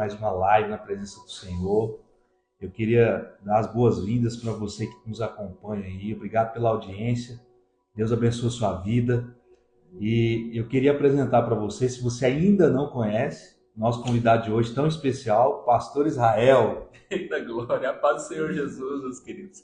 mais uma live na presença do Senhor. Eu queria dar as boas-vindas para você que nos acompanha aí. Obrigado pela audiência. Deus abençoe sua vida. E eu queria apresentar para você, se você ainda não conhece, nosso convidado de hoje tão especial, Pastor Israel. Eita glória, a paz do Senhor Jesus, meus queridos.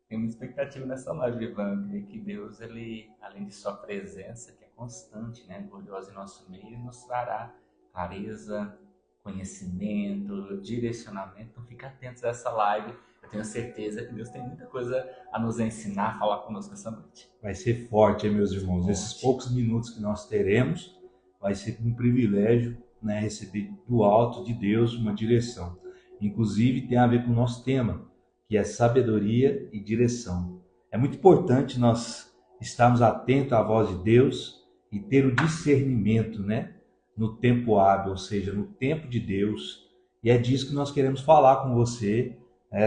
Tem muita expectativa nessa live, Ivan, que Deus, ele, além de sua presença, que é constante, né, gloriosa em nosso meio, nos trará clareza, conhecimento, direcionamento. Então, fique atentos a essa live. Eu tenho certeza que Deus tem muita coisa a nos ensinar, a falar conosco essa noite. Vai ser forte, hein, meus irmãos? Forte. Nesses poucos minutos que nós teremos, vai ser um privilégio, né, receber do alto de Deus uma direção. Inclusive, tem a ver com o nosso tema, que é sabedoria e direção. É muito importante nós estarmos atentos à voz de Deus e ter o discernimento, né, no tempo hábil, ou seja, no tempo de Deus. E é disso que nós queremos falar com você,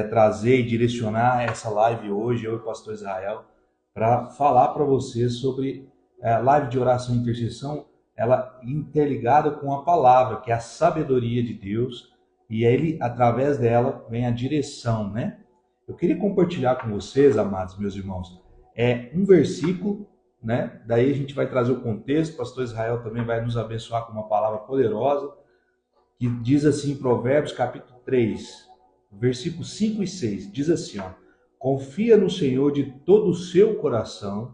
trazer e direcionar essa live hoje, eu e o pastor Israel, para falar para você sobre a live de oração e intercessão, ela interligada com a palavra, que é a sabedoria de Deus, e ele, através dela, vem a direção, né? Eu queria compartilhar com vocês, amados meus irmãos, um versículo, né? Daí a gente vai trazer o contexto, o pastor Israel também vai nos abençoar com uma palavra poderosa, que diz assim em Provérbios capítulo 3, versículos 5 e 6, diz assim, ó: confia no Senhor de todo o seu coração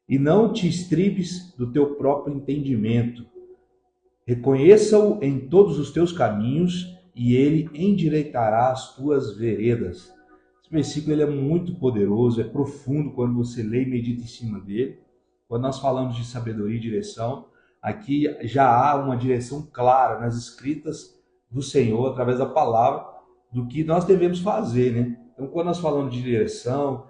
e não te estribes do teu próprio entendimento. Reconheça-o em todos os teus caminhos e ele endireitará as tuas veredas. Esse versículo ele é muito poderoso, é profundo quando você lê e medita em cima dele. Quando nós falamos de sabedoria e direção, aqui já há uma direção clara nas escritas do Senhor, através da palavra, do que nós devemos fazer, né? Então, quando nós falamos de direção,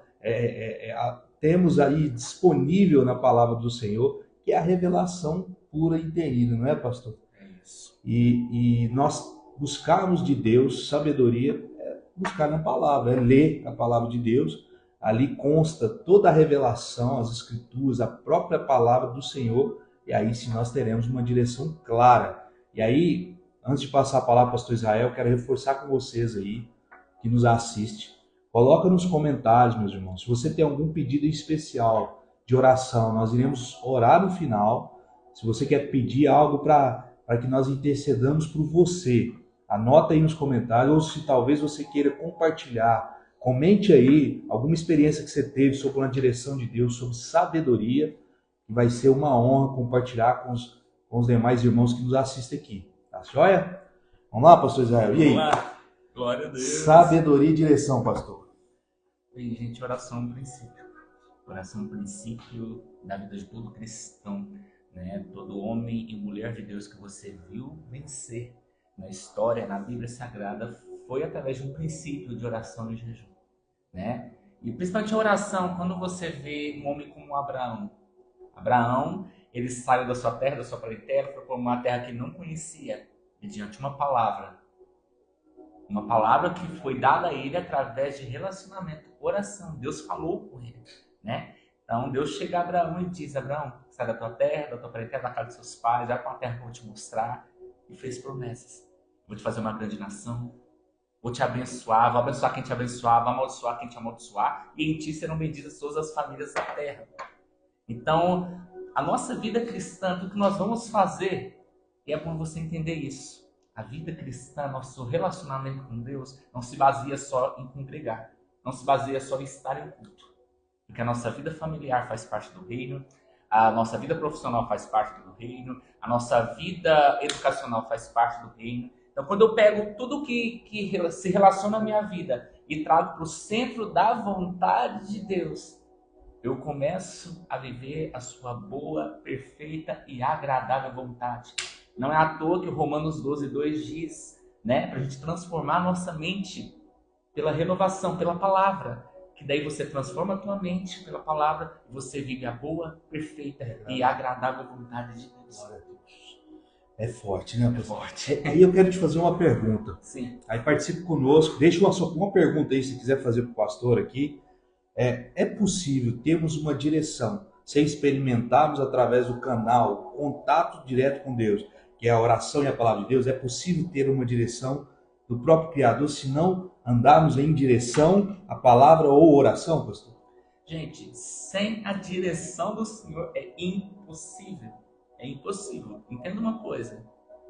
temos aí disponível na palavra do Senhor, que é a revelação pura e inteira, não é, pastor? É isso. E nós buscarmos de Deus sabedoria, buscar na palavra, ler a palavra de Deus. Ali consta toda a revelação, as escrituras, a própria palavra do Senhor, e aí sim nós teremos uma direção clara. E aí, antes de passar a palavra para o pastor Israel, quero reforçar com vocês aí, que nos assiste, coloca nos comentários, meus irmãos, se você tem algum pedido especial de oração, nós iremos orar no final. Se você quer pedir algo para que nós intercedamos por você, anota aí nos comentários, ou se talvez você queira compartilhar, comente aí alguma experiência que você teve sobre uma direção de Deus, sobre sabedoria, que vai ser uma honra compartilhar com os demais irmãos que nos assistem aqui. Tá joia? Vamos lá, pastor Israel? E aí? Vamos lá. Glória a Deus. Sabedoria e direção, pastor. Bem, gente, oração é um princípio. Oração é um princípio da vida de todo cristão, né? Todo homem e mulher de Deus que você viu vencer na história, na Bíblia Sagrada, foi através de um princípio de oração e jejum, né? E principalmente a oração, quando você vê um homem como Abraão. Abraão, ele saiu da sua terra, da sua parentela, foi para uma terra que não conhecia, mediante uma palavra que foi dada a ele através de relacionamento, oração. Deus falou com ele, né? Então Deus chega a Abraão e diz: Abraão, sai da tua terra, da tua parentela, da casa dos seus pais, vai para uma terra que eu vou te mostrar. E fez promessas. Vou te fazer uma grande nação, vou te abençoar, vou abençoar quem te abençoar, vou amaldiçoar quem te amaldiçoar, e em ti serão benditas todas as famílias da terra. Então, a nossa vida cristã, tudo que nós vamos fazer, é bom você entender isso. A vida cristã, nosso relacionamento com Deus, não se baseia só em congregar, não se baseia só em estar em culto. Porque a nossa vida familiar faz parte do reino, a nossa vida profissional faz parte do reino, a nossa vida educacional faz parte do reino. Então, quando eu pego tudo que se relaciona à minha vida e trago para o centro da vontade de Deus, eu começo a viver a sua boa, perfeita e agradável vontade. Não é à toa que o Romanos 12:2 diz, né, para a gente transformar a nossa mente pela renovação, pela palavra. Que daí você transforma a tua mente pela palavra e você vive a boa, perfeita e agradável vontade de Deus. É forte, né? É forte. Aí eu quero te fazer uma pergunta. Sim. Aí participe conosco, deixa uma pergunta aí se quiser fazer para o pastor aqui. É possível termos uma direção sem experimentarmos através do canal, contato direto com Deus, que é a oração e a palavra de Deus, é possível ter uma direção do próprio Criador se não andarmos em direção à palavra ou oração, pastor? Gente, sem a direção do Senhor é impossível. É impossível. Entenda uma coisa.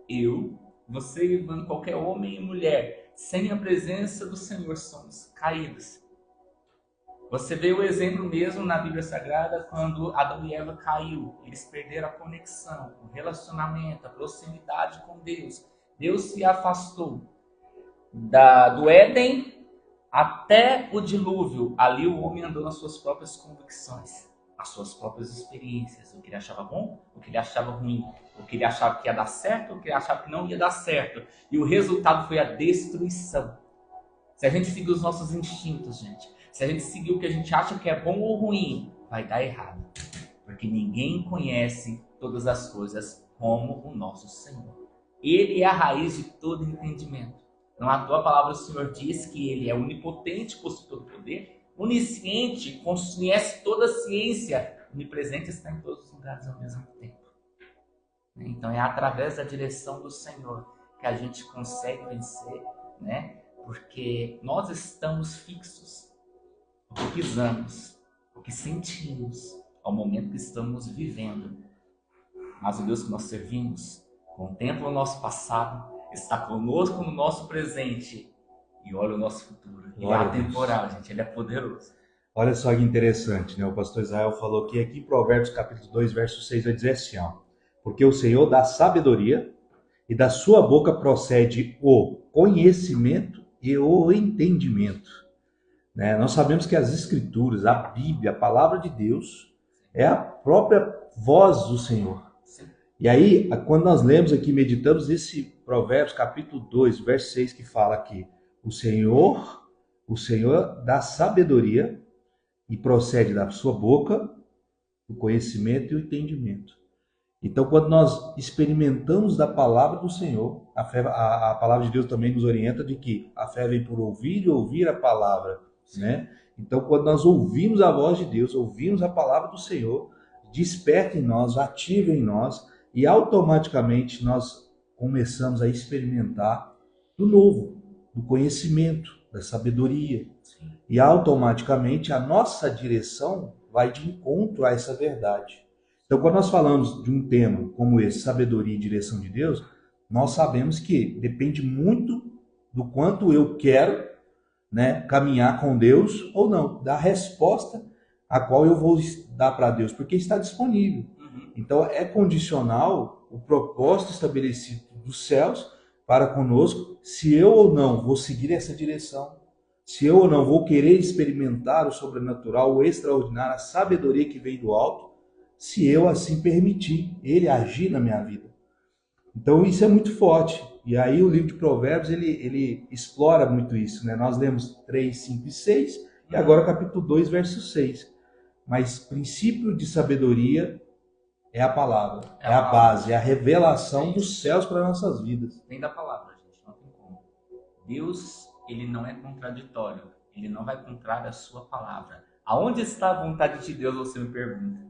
Eu, você, qualquer homem e mulher, sem a presença do Senhor, somos caídos. Você vê o exemplo mesmo na Bíblia Sagrada, quando Adão e Eva caiu. Eles perderam a conexão, o relacionamento, a proximidade com Deus. Deus se afastou do Éden até o dilúvio. Ali o homem andou nas suas próprias convicções, nas suas próprias experiências. O que ele achava bom, o que ele achava ruim. O que ele achava que ia dar certo, o que ele achava que não ia dar certo. E o resultado foi a destruição. Se a gente seguir os nossos instintos, gente, se a gente seguir o que a gente acha que é bom ou ruim, vai dar errado. Porque ninguém conhece todas as coisas como o nosso Senhor. Ele é a raiz de todo entendimento. Então a tua palavra, o Senhor diz que Ele é onipotente, possui todo poder, onisciente, conhece toda a ciência, onipresente, está em todos os lugares ao mesmo tempo. Então é através da direção do Senhor que a gente consegue vencer, né? Porque nós estamos fixos o que pisamos, o que sentimos, ao momento que estamos vivendo. Mas o Deus que nós servimos contempla o nosso passado, está conosco no nosso presente e olha o nosso futuro. Ele é atemporal, gente, Ele é poderoso. Olha só que interessante, né? O pastor Israel falou que aqui em Provérbios capítulo 2, verso 6 vai dizer assim, ó, porque o Senhor dá sabedoria e da sua boca procede o conhecimento e o entendimento. Né? Nós sabemos que as Escrituras, a Bíblia, a palavra de Deus, é a própria voz do Senhor. E aí, quando nós lemos aqui, meditamos esse Provérbios capítulo 2, verso 6, que fala que o Senhor dá sabedoria e procede da sua boca o conhecimento e o entendimento. Então, quando nós experimentamos da palavra do Senhor, a palavra de Deus também nos orienta de que a fé vem por ouvir e ouvir a palavra, né? Então, quando nós ouvimos a voz de Deus, ouvimos a palavra do Senhor, desperta em nós, ativa em nós, e automaticamente nós começamos a experimentar do novo, do conhecimento, da sabedoria. E automaticamente a nossa direção vai de encontro a essa verdade. Então, quando nós falamos de um tema como esse, sabedoria e direção de Deus, nós sabemos que depende muito do quanto eu quero, né, caminhar com Deus ou não, da resposta a qual eu vou dar para Deus, porque está disponível. Então, é condicional o propósito estabelecido dos céus para conosco, se eu ou não vou seguir essa direção, se eu ou não vou querer experimentar o sobrenatural, o extraordinário, a sabedoria que vem do alto, se eu assim permitir Ele agir na minha vida. Então isso é muito forte. E aí o livro de Provérbios, ele explora muito isso, né? Nós lemos 3, 5 e 6, e agora capítulo 2, verso 6. Mas princípio de sabedoria é a palavra, é a base, é a revelação dos céus para nossas vidas. Vem da palavra, gente, não tem como. Deus, Ele não é contraditório, Ele não vai contrário à sua palavra. Aonde está a vontade de Deus, você me pergunta?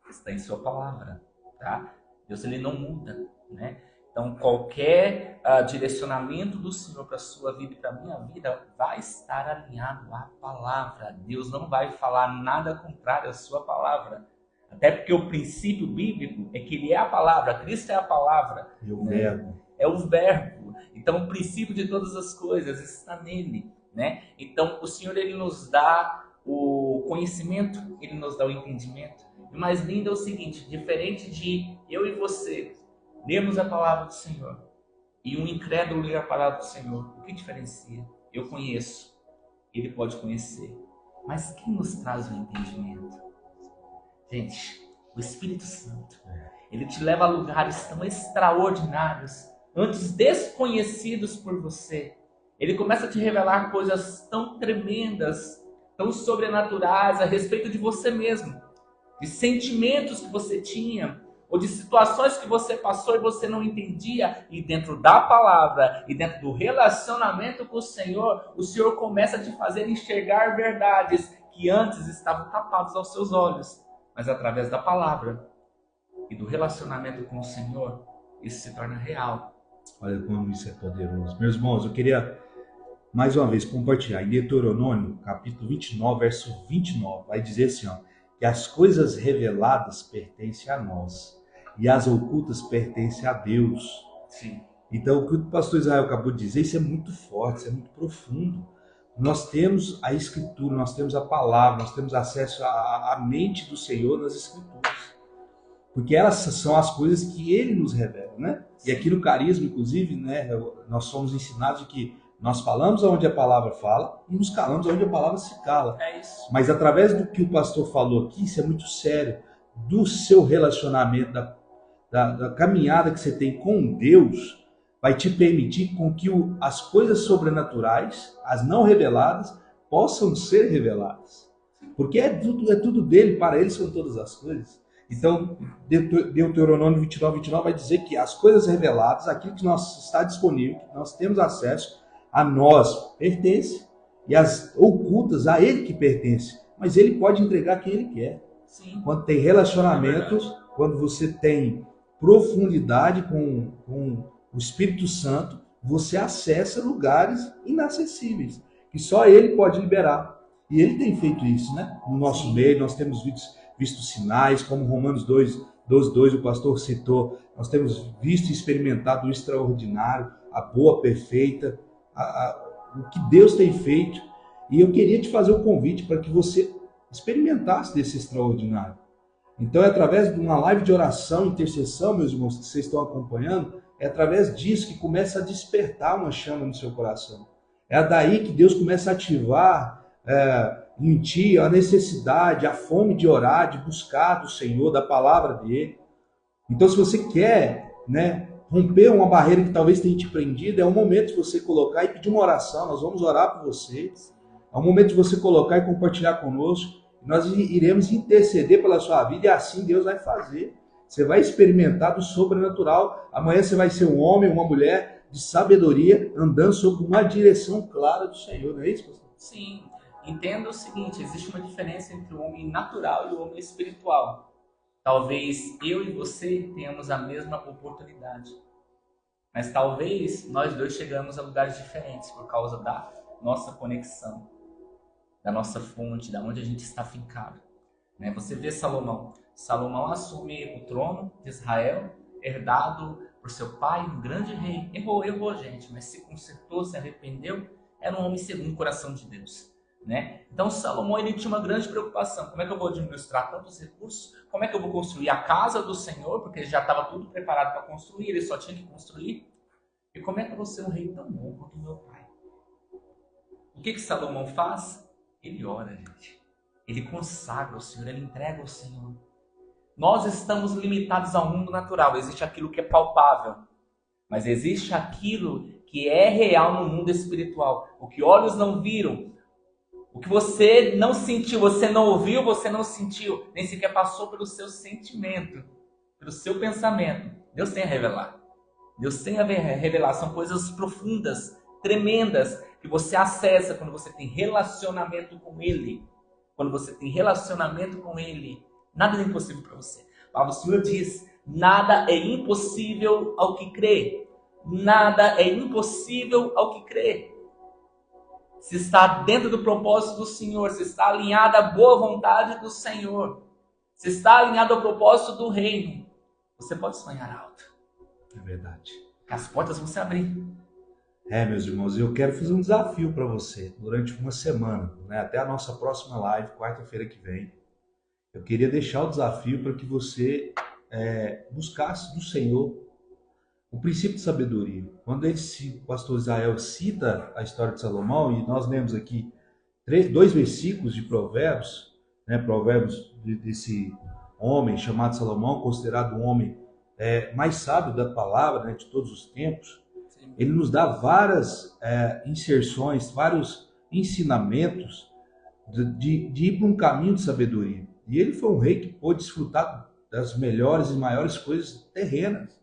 Está em sua palavra, tá? Deus, Ele não muda, né? Então, qualquer direcionamento do Senhor para a sua vida e para a minha vida vai estar alinhado à palavra. Deus não vai falar nada contrário à sua palavra. Até porque o princípio bíblico é que Ele é a palavra, Cristo é a palavra. E o verbo. É o verbo. Então, o princípio de todas as coisas está nele, né? Então, o Senhor, Ele nos dá o conhecimento, Ele nos dá o entendimento. E o mais lindo é o seguinte, diferente de eu e você lermos a palavra do Senhor e um incrédulo ler a palavra do Senhor, o que diferencia? Eu conheço, ele pode conhecer, mas quem nos traz o entendimento? Gente, o Espírito Santo, ele te leva a lugares tão extraordinários, antes desconhecidos por você. Ele começa a te revelar coisas tão tremendas, tão sobrenaturais a respeito de você mesmo, de sentimentos que você tinha, ou de situações que você passou e você não entendia, e dentro da palavra, e dentro do relacionamento com o Senhor começa a te fazer enxergar verdades que antes estavam tapadas aos seus olhos, mas através da palavra e do relacionamento com o Senhor, isso se torna real. Olha como isso é poderoso. Meus irmãos, eu queria mais uma vez compartilhar. Em Deuteronômio, capítulo 29, verso 29, vai dizer assim, ó, que as coisas reveladas pertencem a nós e as ocultas pertencem a Deus. Sim. Então, o que o pastor Israel acabou de dizer, isso é muito forte, isso é muito profundo. Nós temos a Escritura, nós temos a palavra, nós temos acesso à mente do Senhor nas Escrituras. Porque elas são as coisas que Ele nos revela, né? E aqui no Carisma, inclusive, né, nós somos ensinados de que nós falamos onde a palavra fala e nos calamos onde a palavra se cala. É isso. Mas através do que o pastor falou aqui, isso é muito sério, do seu relacionamento, da caminhada que você tem com Deus, vai te permitir com que as coisas sobrenaturais, as não reveladas, possam ser reveladas. Porque é tudo dele, para ele são todas as coisas. Então, Deuteronômio 29, 29 vai dizer que as coisas reveladas, aquilo que está disponível, que nós temos acesso, a nós pertence, e as ocultas a ele que pertence. Mas ele pode entregar quem ele quer. Sim. Quando tem relacionamento, quando você tem profundidade com o Espírito Santo, você acessa lugares inacessíveis, que só ele pode liberar. E ele tem feito isso, né? No nosso meio, nós temos visto sinais, como Romanos 2, 2, o pastor citou, nós temos visto e experimentado o extraordinário, a boa, perfeita, o que Deus tem feito. E eu queria te fazer um convite para que você experimentasse desse extraordinário. Então, é através de uma live de oração, intercessão, meus irmãos, que vocês estão acompanhando, é através disso que começa a despertar uma chama no seu coração. É daí que Deus começa a ativar em ti a necessidade, a fome de orar, de buscar do Senhor, da palavra dele. Então, se você quer, né, romper uma barreira que talvez tenha te prendido, é o momento de você colocar e pedir uma oração. Nós vamos orar por você. É o momento de você colocar e compartilhar conosco. Nós iremos interceder pela sua vida e assim Deus vai fazer. Você vai experimentar do sobrenatural. Amanhã você vai ser um homem, uma mulher de sabedoria, andando sob uma direção clara do Senhor. Não é isso, pastor? Sim. Entenda o seguinte, existe uma diferença entre o homem natural e o homem espiritual. Talvez eu e você tenhamos a mesma oportunidade. Mas talvez nós dois chegamos a lugares diferentes por causa da nossa conexão, da nossa fonte, da onde a gente está fincado. Né? Você vê Salomão. Salomão assume o trono de Israel, herdado por seu pai, um grande rei. Errou, gente, mas se consertou, se arrependeu. Era um homem segundo o coração de Deus. Né? Então Salomão ele tinha uma grande preocupação. Como é que eu vou administrar tantos recursos? Como é que eu vou construir a casa do Senhor? Porque ele já estava tudo preparado para construir, ele só tinha que construir. E como é que eu vou ser um rei tão bom quanto meu pai? O que Salomão faz? Ele ora, gente. Ele consagra o Senhor, ele entrega ao Senhor. Nós estamos limitados ao mundo natural. Existe aquilo que é palpável. Mas existe aquilo que é real no mundo espiritual. O que olhos não viram, o que você não sentiu, você não ouviu, você não sentiu, nem sequer passou pelo seu sentimento, pelo seu pensamento. Deus tem a revelar. Deus tem a revelar. São coisas profundas, tremendas, que você acessa quando você tem relacionamento com Ele. Quando você tem relacionamento com Ele, nada é impossível para você. A palavra do Senhor diz, nada é impossível ao que crê. Nada é impossível ao que crê. Se está dentro do propósito do Senhor, se está alinhado à boa vontade do Senhor, se está alinhado ao propósito do reino, você pode sonhar alto. É verdade. As portas vão se abrir. Meus irmãos, eu quero fazer um desafio para você durante uma semana, né? Até a nossa próxima live, quarta-feira que vem. Eu queria deixar o desafio para que você buscasse do Senhor o princípio de sabedoria. Quando o pastor Israel cita a história de Salomão, e nós lemos aqui 2 versículos de Provérbios, né? Provérbios desse homem chamado Salomão, considerado o homem mais sábio da palavra, né? De todos os tempos. Ele nos dá várias inserções, vários ensinamentos de ir para um caminho de sabedoria. E ele foi um rei que pôde desfrutar das melhores e maiores coisas terrenas.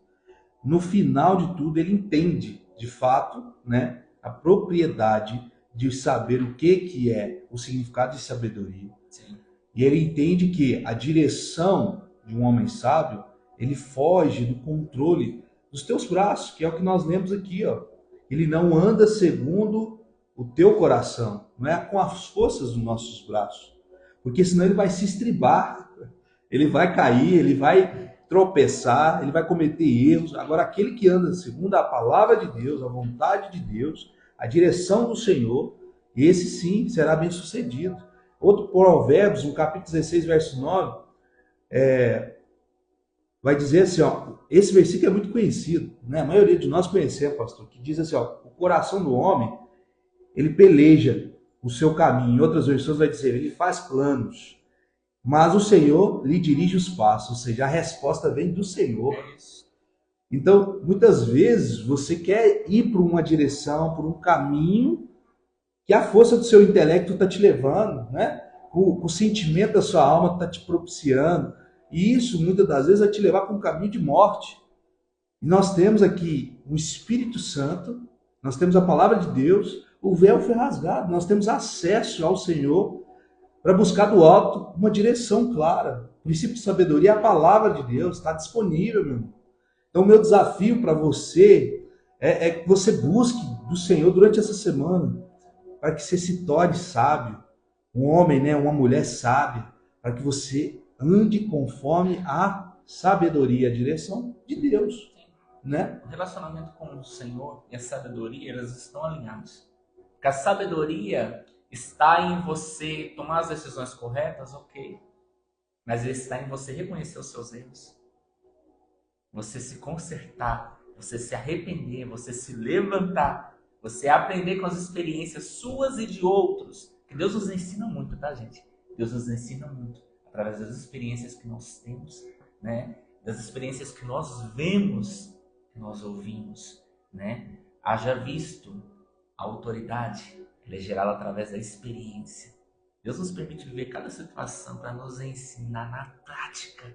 No final de tudo, ele entende, de fato, né, a propriedade de saber o que é o significado de sabedoria. Sim. E ele entende que a direção de um homem sábio, ele foge do controle dos teus braços, que é o que nós lemos aqui, ó. Ele não anda segundo o teu coração, não é com as forças dos nossos braços, porque senão ele vai se estribar, ele vai cair, ele vai tropeçar, ele vai cometer erros. Agora, aquele que anda segundo a palavra de Deus, a vontade de Deus, a direção do Senhor, esse sim será bem sucedido. Outro Provérbios, no capítulo 16, verso 9, vai dizer assim, ó, esse versículo é muito conhecido, né? A maioria de nós conhecemos, pastor, que diz assim, ó, o coração do homem, ele peleja o seu caminho. Em outras versões vai dizer, ele faz planos, mas o Senhor lhe dirige os passos, ou seja, a resposta vem do Senhor. Então, muitas vezes, você quer ir por uma direção, por um caminho que a força do seu intelecto está te levando, né? O sentimento da sua alma está te propiciando, e isso, muitas das vezes, vai te levar para um caminho de morte. E nós temos aqui o Espírito Santo, nós temos a palavra de Deus, o véu foi rasgado, nós temos acesso ao Senhor para buscar do alto uma direção clara. O princípio de sabedoria é a palavra de Deus, está disponível, meu irmão. Então, o meu desafio para você é que você busque do Senhor durante essa semana, para que você se torne sábio, um homem, né, uma mulher sábia, para que você ande conforme a sabedoria, a direção de Deus, né? O relacionamento com o Senhor e a sabedoria, elas estão alinhadas. Porque a sabedoria está em você tomar as decisões corretas, ok. Mas ele está em você reconhecer os seus erros. Você se consertar, você se arrepender, você se levantar, você aprender com as experiências suas e de outros. Que Deus nos ensina muito, tá, gente? Deus nos ensina muito através das experiências que nós temos, né? Das experiências que nós vemos, que nós ouvimos, né? Haja visto a autoridade, ela é gerada através da experiência. Deus nos permite viver cada situação para nos ensinar na prática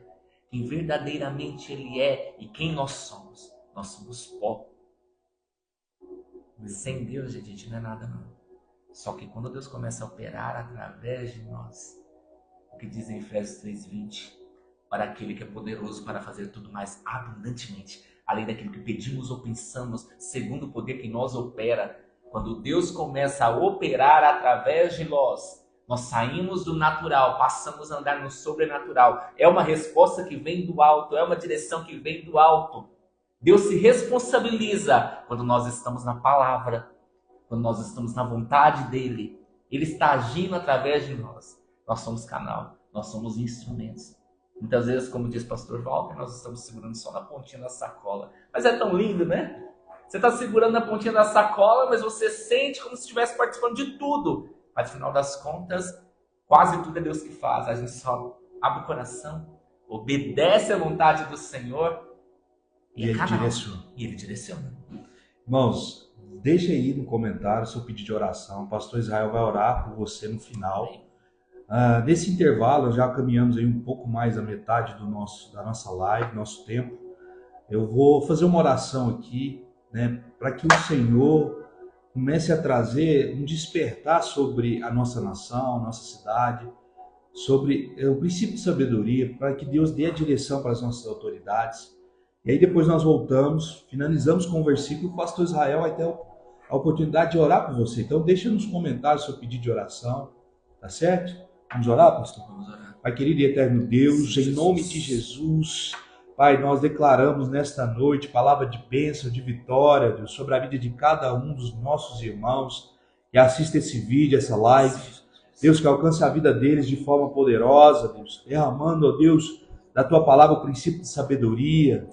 quem verdadeiramente Ele é e quem nós somos. Nós somos pó. Sem Deus, gente, a gente não é nada, não. Só que quando Deus começa a operar através de nós, o que diz em Efésios 3:20, para aquele que é poderoso para fazer tudo mais abundantemente, além daquilo que pedimos ou pensamos, segundo o poder que em nós opera. Quando Deus começa a operar através de nós, nós saímos do natural, passamos a andar no sobrenatural. É uma resposta que vem do alto, é uma direção que vem do alto. Deus se responsabiliza quando nós estamos na palavra, quando nós estamos na vontade dEle. Ele está agindo através de nós. Nós somos canal, nós somos instrumentos. Muitas vezes, como diz o pastor Walter, nós estamos segurando só na pontinha da sacola. Mas é tão lindo, né? Você está segurando na pontinha da sacola, mas você sente como se estivesse participando de tudo. Mas, no final das contas, quase tudo é Deus que faz. A gente só abre o coração, obedece à vontade do Senhor e Ele direciona. E Ele direciona. Irmãos, deixa aí no comentário seu pedido de oração. O pastor Israel vai orar por você no final. Nesse intervalo, já caminhamos aí um pouco mais da metade da nossa live, nosso tempo. Eu vou fazer uma oração aqui, né, para que o Senhor comece a trazer um despertar sobre a nossa nação, a nossa cidade, sobre o princípio de sabedoria, para que Deus dê a direção para as nossas autoridades. E aí depois nós voltamos, finalizamos com o versículo, o pastor Israel vai ter a oportunidade de orar por você. Então deixa nos comentários seu pedido de oração, tá certo? Vamos orar, pastor? Vamos orar. Pai querido e eterno Deus, em nome de Jesus, Pai, nós declaramos nesta noite palavra de bênção, de vitória, Deus, sobre a vida de cada um dos nossos irmãos que assiste esse vídeo, essa live. Deus, que alcance a vida deles de forma poderosa, Deus, derramando, ó Deus, da Tua palavra o princípio de sabedoria.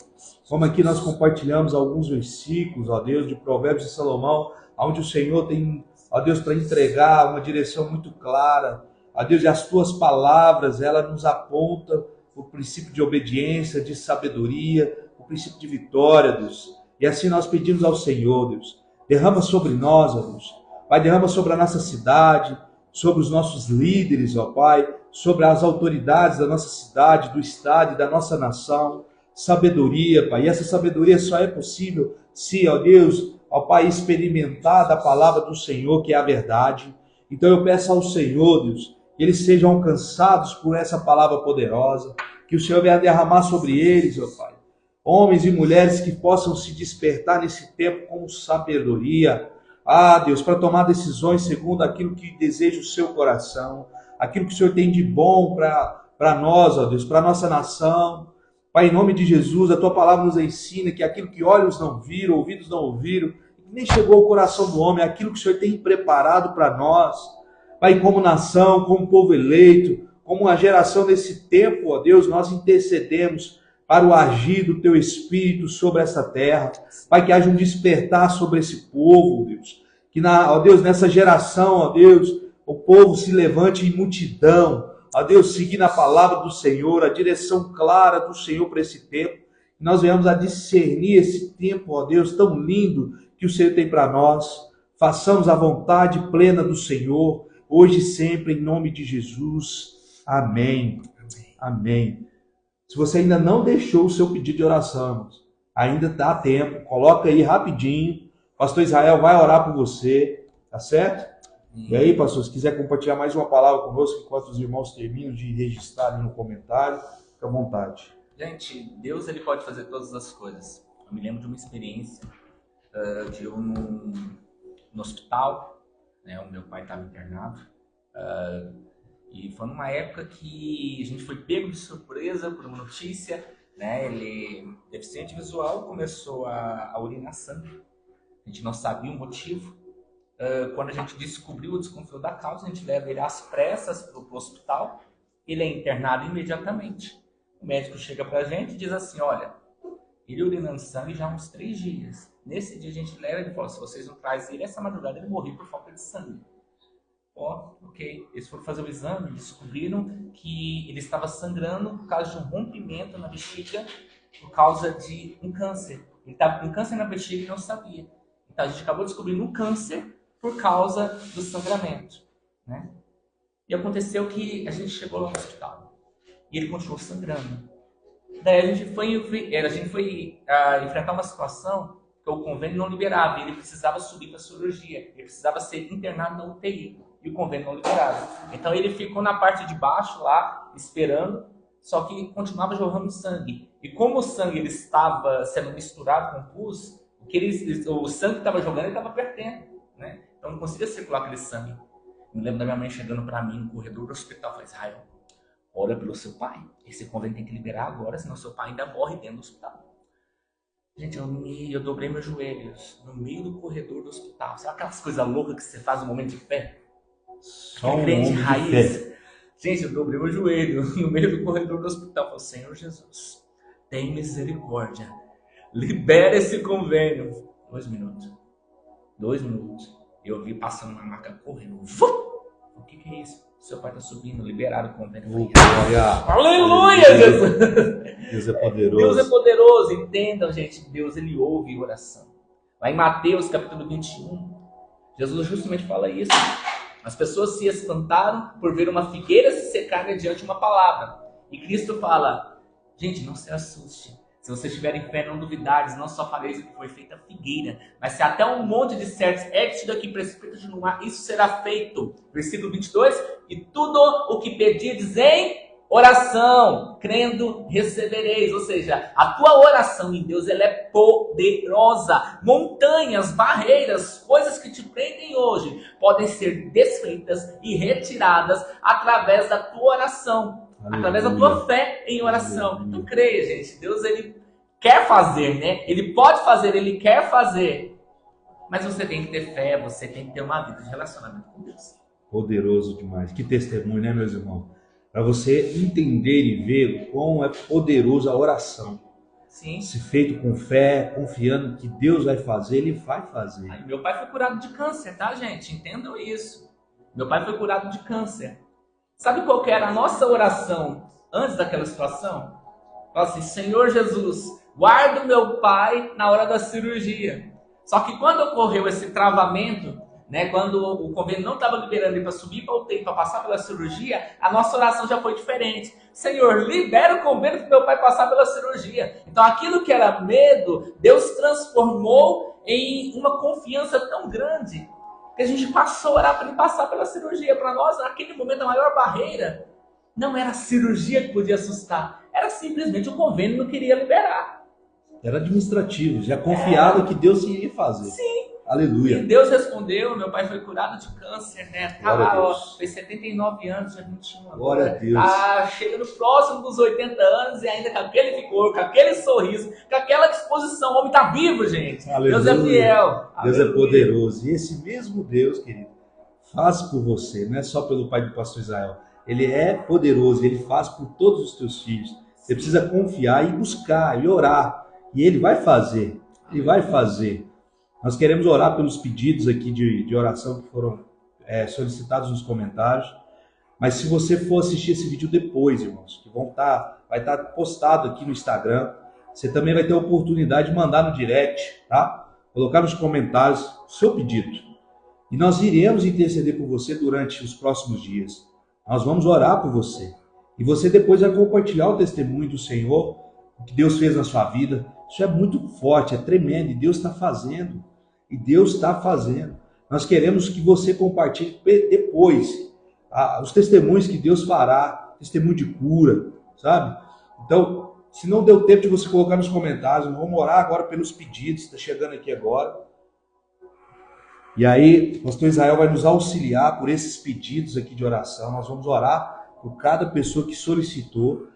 Como aqui nós compartilhamos alguns versículos, ó Deus, de Provérbios de Salomão, onde o Senhor tem, ó Deus, para entregar uma direção muito clara. Ó Deus, e as Tuas palavras, ela nos aponta o princípio de obediência, de sabedoria, o princípio de vitória, Deus. E assim nós pedimos ao Senhor, Deus, derrama sobre nós, ó Deus. Pai, derrama sobre a nossa cidade, sobre os nossos líderes, ó Pai, sobre as autoridades da nossa cidade, do estado e da nossa nação. Sabedoria, Pai. E essa sabedoria só é possível se, ó Deus, ó Pai, experimentar da palavra do Senhor, que é a verdade. Então eu peço ao Senhor, Deus, que eles sejam alcançados por essa palavra poderosa, que o Senhor venha derramar sobre eles, ó Pai. Homens e mulheres que possam se despertar nesse tempo com sabedoria. Ah, Deus, para tomar decisões segundo aquilo que deseja o seu coração, aquilo que o Senhor tem de bom para nós, ó Deus, para a nossa nação. Pai, em nome de Jesus, a tua palavra nos ensina que aquilo que olhos não viram, ouvidos não ouviram, nem chegou ao coração do homem, aquilo que o Senhor tem preparado para nós. Pai, como nação, como povo eleito, como uma geração desse tempo, ó Deus, nós intercedemos para o agir do teu Espírito sobre essa terra. Pai, que haja um despertar sobre esse povo, Deus. Que, ó Deus, nessa geração, ó Deus, o povo se levante em multidão, ó Deus, seguindo a palavra do Senhor, a direção clara do Senhor para esse tempo. Que nós venhamos a discernir esse tempo, ó Deus, tão lindo que o Senhor tem para nós. Façamos a vontade plena do Senhor, hoje e sempre, em nome de Jesus. Amém. Amém. Se você ainda não deixou o seu pedido de oração, ainda dá tempo, coloca aí rapidinho. Pastor Israel vai orar por você, tá certo? E aí, pastor, se quiser compartilhar mais uma palavra conosco, enquanto os irmãos terminam de registrar ali no comentário, fica à vontade. Gente, Deus ele pode fazer todas as coisas. Eu me lembro de uma experiência de eu no hospital, né? O meu pai estava internado. E foi numa época que a gente foi pego de surpresa por uma notícia, né? Ele, deficiente visual, começou a urinar sangue. A gente não sabia o motivo. Quando a gente descobriu o descontrole da causa, a gente leva ele às pressas para o hospital. Ele é internado imediatamente. O médico chega para a gente e diz assim, olha, ele urinando sangue já há uns 3 dias. Nesse dia a gente leva e fala, se vocês não trazem ele, essa madrugada ele morreu por falta de sangue. Ok. Eles foram fazer o exame e descobriram que ele estava sangrando por causa de um rompimento na bexiga, por causa de um câncer. Ele estava com câncer na bexiga e não sabia. Então a gente acabou descobrindo um câncer por causa do sangramento, né? E aconteceu que a gente chegou lá no hospital e ele continuou sangrando. Daí a gente foi enfrentar uma situação que o convênio não liberava. Ele precisava subir para a cirurgia, ele precisava ser internado na UTI. E o convênio não liberava. Então ele ficou na parte de baixo lá, esperando, só que continuava jorrando sangue. E como o sangue ele estava sendo misturado com pus, o sangue que estava jogando ele estava perdendo, né? Então não conseguia circular aquele sangue. Me lembro da minha mãe chegando para mim no corredor do hospital, falei, Israel, ora pelo seu pai. Esse convênio tem que liberar agora, senão seu pai ainda morre dentro do hospital. Gente, eu dobrei meus joelhos no meio do corredor do hospital. Sabe aquelas coisas loucas que você faz no momento de fé? Só um crente homem de raiz. fé. Gente, eu dobrei o joelho no meio do corredor do hospital. Falei, Senhor Jesus, tem misericórdia. Libera esse convênio. 2 minutos. 2 minutos. Eu vi passando uma maca correndo. O que é isso? Seu pai está subindo, liberaram o convênio. Aleluia, Jesus! Deus é poderoso. Deus é poderoso. Entendam, gente, Deus ele ouve oração. Lá em Mateus capítulo 21, Jesus justamente fala isso. As pessoas se espantaram por ver uma figueira se secar mediante uma palavra. E Cristo fala, gente, não se assuste. Se vocês tiverem fé, não duvidares, não só fareis o que foi feito a figueira, mas se até um monte de certos é daqui precipita no mar, isso será feito. Versículo 22, e tudo o que pedirdes em oração, crendo, recebereis. Ou seja, a tua oração em Deus ela é poderosa. Montanhas, barreiras, coisas que te prendem hoje, podem ser desfeitas e retiradas através da tua oração. Aleluia. Através da tua fé em oração. Aleluia. Então creia, gente. Deus ele quer fazer, né? Ele pode fazer, ele quer fazer. Mas você tem que ter fé, você tem que ter uma vida de relacionamento com Deus. Poderoso demais. Que testemunho, né, meus irmãos? Para você entender e ver o quão é poderosa a oração. Sim. Se feito com fé, confiando que Deus vai fazer, ele vai fazer. Aí, meu pai foi curado de câncer, tá, gente? Entendam isso. Meu pai foi curado de câncer. Sabe qual que era a nossa oração antes daquela situação? Fala assim, Senhor Jesus, guarda o meu pai na hora da cirurgia. Só que quando ocorreu esse travamento, né, quando o convênio não estava liberando ele para subir para o UTI, para passar pela cirurgia, a nossa oração já foi diferente. Senhor, libera o convênio para o meu pai passar pela cirurgia. Então aquilo que era medo, Deus transformou em uma confiança tão grande que a gente passou a orar para ele passar pela cirurgia. Para nós, naquele momento, a maior barreira não era a cirurgia que podia assustar. Era simplesmente o convênio não queria liberar. Era administrativo, já confiava que Deus iria fazer. Sim. Aleluia. E Deus respondeu, meu pai foi curado de câncer, né? Tá Glória a lá, ó, Deus. fez 79 anos, já 21 agora. Glória a Deus. Ah, chega no próximo dos 80 anos e ainda com aquele vigor, com aquele sorriso, com aquela disposição. O homem tá vivo, gente. Aleluia. Deus é fiel. Deus é Aleluia. poderoso. E esse mesmo Deus, querido, faz por você, não é só pelo pai do pastor Israel. Ele é poderoso, ele faz por todos os teus filhos. Você precisa confiar e buscar e orar. E ele vai fazer. Ele vai fazer. Nós queremos orar pelos pedidos aqui de oração que foram solicitados nos comentários. Mas se você for assistir esse vídeo depois, irmãos, que vai estar postado aqui no Instagram, você também vai ter a oportunidade de mandar no direct, tá? Colocar nos comentários o seu pedido. E nós iremos interceder por você durante os próximos dias. Nós vamos orar por você. E você depois vai compartilhar o testemunho do Senhor, o que Deus fez na sua vida. Isso é muito forte, é tremendo. E Deus está fazendo. E Deus está fazendo. Nós queremos que você compartilhe depois os testemunhos que Deus fará. Testemunho de cura, sabe? Então, se não deu tempo de você colocar nos comentários, vamos orar agora pelos pedidos. Está chegando aqui agora. E aí, o pastor Israel vai nos auxiliar por esses pedidos aqui de oração. Nós vamos orar por cada pessoa que solicitou.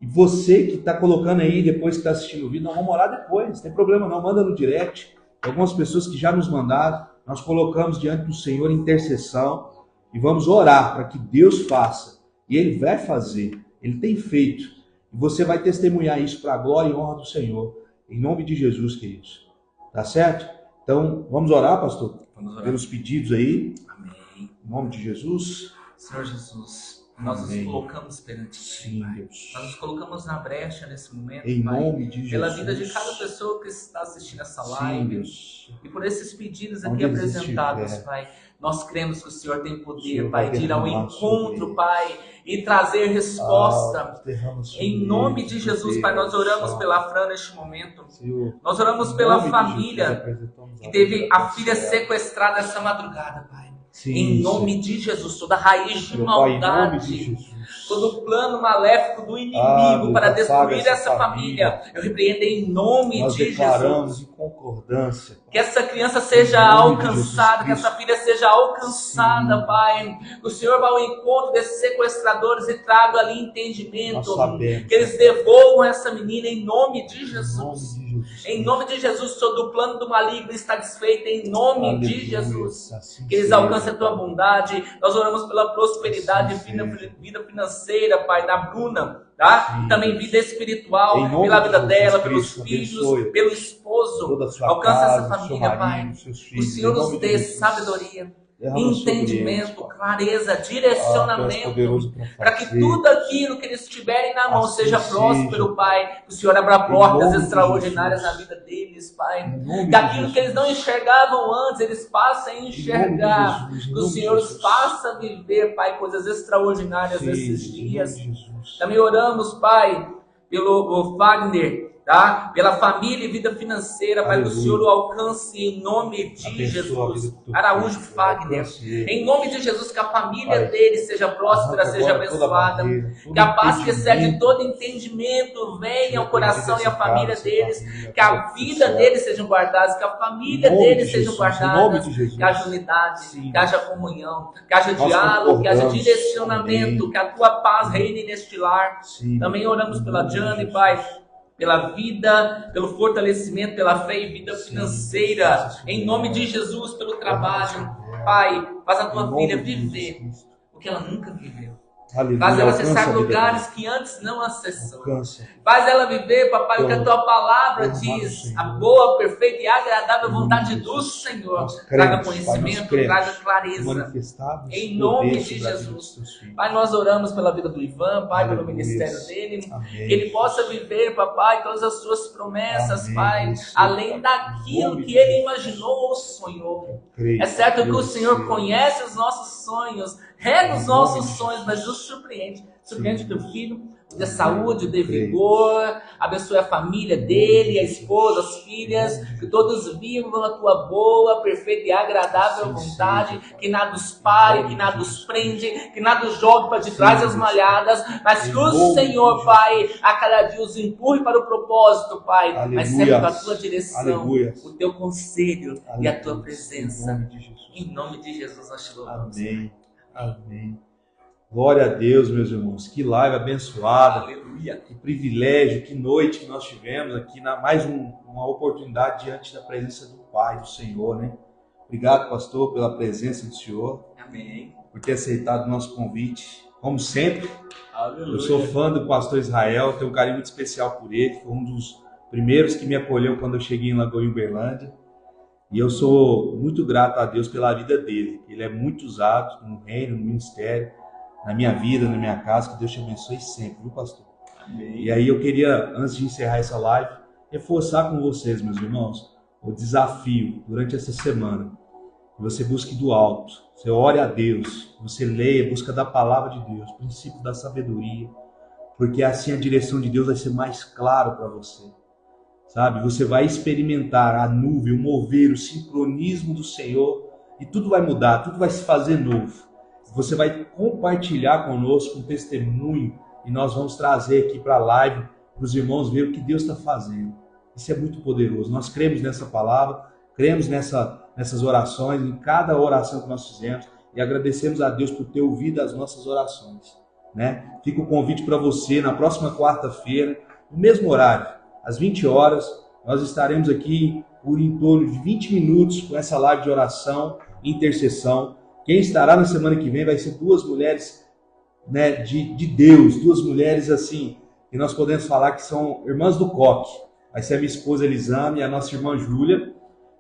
E você que está colocando aí, depois que está assistindo o vídeo, nós vamos orar depois. Não tem problema não, manda no direct. Algumas pessoas que já nos mandaram, nós colocamos diante do Senhor intercessão. E vamos orar para que Deus faça. E Ele vai fazer. Ele tem feito. E você vai testemunhar isso para a glória e honra do Senhor. Em nome de Jesus, queridos. Tá certo? Então, vamos orar, pastor? Vamos orar. Pelos pedidos aí. Amém. Em nome de Jesus. Senhor Jesus, nós Amém. nos colocamos perante Ti, Sim, Pai. Deus. Nós nos colocamos na brecha nesse momento, Em Pai. nome de Jesus. Pela vida de cada pessoa que está assistindo essa Sim, live. Deus. E por esses pedidos aqui Onde eles apresentados, estiver. Pai. Nós cremos que o Senhor tem poder, Senhor Pai, vai de ir ao derramar sobre encontro, eles. Pai, e trazer resposta. Derrama sobre Em nome eles, de Jesus, Deus. Pai, nós oramos pela Fran neste momento. Senhor, Nós oramos em pela nome de família Jesus, apresentamos que teve a vida filha sequestrada essa madrugada, Pai. Sim, Em nome Senhor. de Jesus, toda raiz de Meu Pai, em nome de maldade, Jesus. todo plano maléfico do inimigo Deus, para apaga destruir essa essa família, eu repreendo em nome Nós de declaramos Jesus. em concordância. Que essa criança seja Em nome de alcançada, Jesus que essa Cristo. filha seja alcançada, Sim. Pai. Que o Senhor vá ao encontro desses sequestradores e traga ali Nós entendimento. sabemos. Que eles devolvam essa menina em nome de Em nome Jesus. de Jesus. Em nome de Jesus, todo o plano do maligno está desfeito em nome de Aleluia. Jesus. Assim Que eles seja, alcancem a tua bondade. Nós oramos pela prosperidade, Assim vida financeira, Pai, da Bruna, tá? Sim. E também vida espiritual, Em nome pela de vida Jesus dela, pelos Cristo, filhos, abençoe pelo esposo. toda a sua Alcança casa, essa família, seu marido, Pai. seus O filhos. Senhor Em nos nome de dê Jesus. sabedoria, Derrama sobre eles, entendimento, Pai. clareza, Tu és direcionamento. poderoso Para que fazer. tudo aquilo que eles tiverem na mão Assim seja seja. próspero, Pai. Que o Senhor abra Em portas nome de extraordinárias na Jesus. vida deles, Pai. Em nome Que de aquilo Jesus. que eles não enxergavam antes, eles passem a Em nome de enxergar. Jesus, em Que o nome de Senhor os Jesus. faça viver, Pai, coisas extraordinárias Sim, nesses em dias. nome de Jesus. Também oramos, Pai, pelo Wagner, tá? Pela família e vida financeira, Pai, que o Aleluia. Senhor o alcance em nome de Abençoa a vida Jesus. do teu Araújo filho, Wagner. alcance ele. Em nome de Jesus, que a família Pai, dele seja próspera, Arranca seja agora toda abençoada. barreira, todo Que a paz que excede impedimento. todo entendimento venha ao Senhor, coração e à essa família casa, essa deles. família, Que a Pai, vida céu. deles sejam guardadas, que a família Em nome deles de sejam Jesus, em nome guardadas. de Jesus. Que haja unidade, Sim. que haja comunhão, que haja Nós diálogo, que haja concordamos. direcionamento, Amém. que a tua paz reine neste lar. Sim. Também oramos Em pela nome de Jane, Jesus. Pai, pela vida, pelo fortalecimento, pela fé e vida Sim. financeira. Sim. Em nome de Jesus, pelo trabalho. Sim. Pai, faz a Em tua nome filha de Jesus viver Cristo. o que ela nunca viveu. Aleluia. Faz ela Alcança acessar a vida lugares dela. que antes não acessou. Alcança. Faz ela viver, papai, o que a tua palavra Amado diz, Senhor. a boa, perfeita e agradável Em nome vontade de do Jesus. Senhor. Nós Traga cremos, Pai, conhecimento, nós cremos. traga clareza. Manifestado esse Em nome poder de sobre a vida Jesus. dos teus filhos. Pai, nós oramos pela vida do Ivan, Pai, pelo Aleluia. ministério dele. Amém. Que ele possa viver, papai, todas as suas promessas, Amém. Pai, Isso, além Pai. daquilo Em nome que de ele Jesus. imaginou ou sonhou. Creio, É certo que o Deus Senhor seu. conhece os nossos sonhos, rega os Em nossos nome de sonhos, Jesus. mas nos surpreende. Surpreende Sim. teu filho, Dê saúde, dê vigor, abençoe a família dele, a esposa, as filhas, que todos vivam a tua boa, perfeita e agradável vontade, que nada os pare, que nada os prende, que nada os jogue para de trás das malhadas, mas que o Senhor, Pai, a cada dia os empurre para o propósito, Pai, mas sempre com a tua direção, o teu conselho e a tua presença. Em nome de Jesus nós te louvamos. Amém. Amém. Glória a Deus, meus irmãos. Que live abençoada. Aleluia. Que privilégio, que noite que nós tivemos aqui. Mais uma oportunidade diante da presença do Pai, do Senhor, né? Obrigado, pastor, pela presença do Senhor. Amém. Por ter aceitado o nosso convite. Como sempre, Aleluia. Eu sou fã do pastor Israel, tenho um carinho muito especial por ele. Foi um dos primeiros que me acolheu quando eu cheguei em Lagoa Uberlândia. E eu sou muito grato a Deus pela vida dele. Ele é muito usado no reino, no ministério, na minha vida, na minha casa. Que Deus te abençoe sempre, viu, pastor? Amém. E aí eu queria, antes de encerrar essa live, reforçar com vocês, meus irmãos, o desafio durante essa semana. Que você busque do alto, você ore a Deus, você leia, busca da palavra de Deus, princípio da sabedoria, porque assim a direção de Deus vai ser mais clara para você. Sabe? Você vai experimentar a nuvem, o mover, o sincronismo do Senhor, e tudo vai mudar, tudo vai se fazer novo. Você vai compartilhar conosco um testemunho e nós vamos trazer aqui para a live para os irmãos verem o que Deus está fazendo. Isso é muito poderoso. Nós cremos nessa palavra, cremos nessas orações, em cada oração que nós fizemos e agradecemos a Deus por ter ouvido as nossas orações. Né? Fica o convite para você na próxima quarta-feira, no mesmo horário, às 20 horas, nós estaremos aqui por em torno de 20 minutos com essa live de oração e intercessão. Quem estará na semana que vem vai ser duas mulheres, né, de Deus, duas mulheres assim, que nós podemos falar que são irmãs do coque. Vai ser a minha esposa Elisane e a nossa irmã Júlia,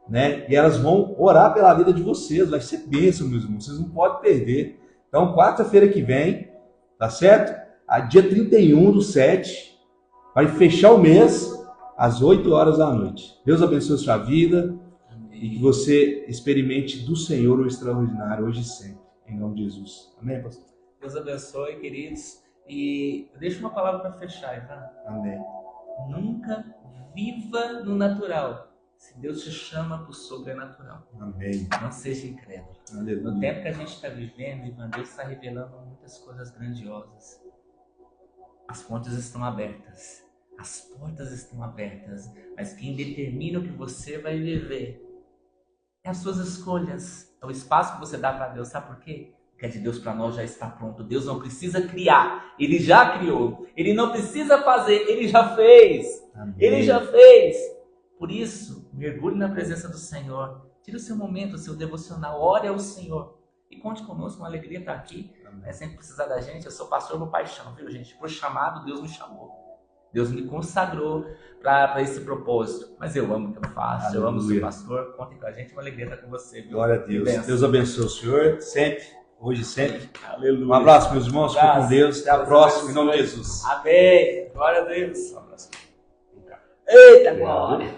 né, e elas vão orar pela vida de vocês, vai ser bênção, meus irmãos, vocês não podem perder. Então, quarta-feira que vem, tá certo? A dia 31/7, vai fechar o mês às 8 horas da noite. Deus abençoe a sua vida. E que você experimente do Senhor o extraordinário hoje e sempre. Em nome de Jesus. Amém, pastor? Deus abençoe, queridos. E deixa uma palavra para fechar, tá? Amém. Nunca viva no natural, se Deus te chama para o sobrenatural. Amém. Não seja incrédulo. Aleluia. No tempo que a gente está vivendo, Ivan, Deus está revelando muitas coisas grandiosas. As fontes estão abertas. As portas estão abertas. Mas quem determina o que você vai viver é as suas escolhas, é o espaço que você dá para Deus. Sabe por quê? Porque é de Deus para nós já está pronto. Deus não precisa criar, Ele já criou. Ele não precisa fazer, Ele já fez. Amém. Ele já fez. Por isso, mergulhe na presença do Senhor. Tire o seu momento, o seu devocional, ore ao Senhor. E conte conosco, uma alegria estar aqui. É sempre precisar da gente. Eu sou pastor por paixão, viu, gente? Por chamado, Deus me chamou. Deus me consagrou para esse propósito. Mas eu amo o que eu faço, Aleluia. eu amo ser pastor. Contem com a gente, uma alegria estar com você. Viu? Glória a Deus. Deus abençoe o senhor, sempre, hoje e sempre. Aleluia. Um abraço, meus irmãos. Fiquem com Deus. Até a próxima, em nome de Jesus. Amém. Glória a Deus. Um abraço. Eita, glória.